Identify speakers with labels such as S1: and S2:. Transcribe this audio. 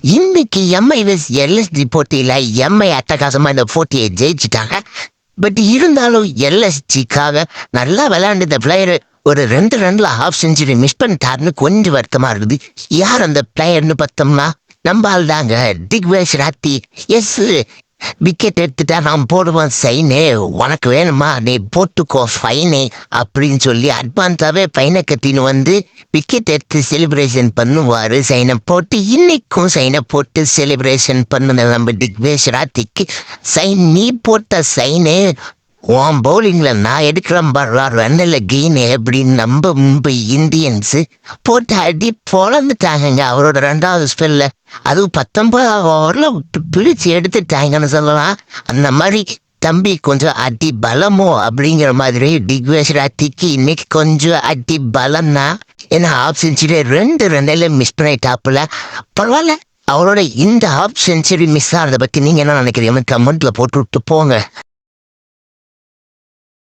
S1: இன்னைக்கு எம்ஐ வெஸ் எல்எஸ்டி போட்டியில எம்ஐ அட்டகாசமா இந்த போட்டியை ஜெயிச்சுட்டாங்க. பட் இருந்தாலும் எல்எஸ்டிக்காக நல்லா விளையாண்டு இந்த பிளேயர் ஒரு 2 ரன்ல ஹாஃப் செஞ்சுரி மிஸ் பண்ணிட்டாருன்னு கொஞ்சம் வருத்தமா இருக்குது. யார் அந்த பிளேயர்னு பார்த்தோம்னா நம்ம ஆள் தாங்க, திக்வேஷ் ராத்தி. எஸ், விக்கெட் எடுத்துட்டா நான் போடுவேன் சைனே, உனக்கு வேணுமா நீ போட்டுக்கோ ஃபைனே அப்படின்னு சொல்லி அட்வான்ஸாவே ஃபைனை கட்டின்னு வந்து விக்கெட் எடுத்து செலிப்ரேஷன் பண்ணுவாரு. சைனை போட்டு இன்னைக்கும் சைனை போட்டு செலிப்ரேஷன் பண்ணுன நம்ம திக்வேஷ் ராத்திக்கு சைன், நீ போட்ட சைனே உன் பவுலிங்ல நான் எடுக்கிறேன் பர்றா ரன்னில் கெயின் அப்படின்னு நம்ம மும்பை இந்தியன்ஸ் போட்டு அடி பொழந்துட்டாங்க அவரோட 2வது ஸ்பெல்ல. அதுவும் 19வது ஓவரில் பிடிச்சி எடுத்துட்டாங்கன்னு சொல்லலாம். அந்த மாதிரி தம்பி கொஞ்சம் அடி பலமோ அப்படிங்கிற மாதிரி திக்வேஷ் ராத்திக்கு இன்னைக்கு கொஞ்சம் அடி பலம்னா. ஏன்னா ஹாஃப் செஞ்சுரி 2 ரன்னில் மிஸ் பண்ணிட்டாப்புல. பரவாயில்ல, அவரோட இந்த ஹாஃப் செஞ்சுரி மிஸ் ஆனதை பற்றி நீங்கள் என்ன நினைக்கிறீங்கன்னு கமெண்ட்ல போட்டு விட்டு போங்க.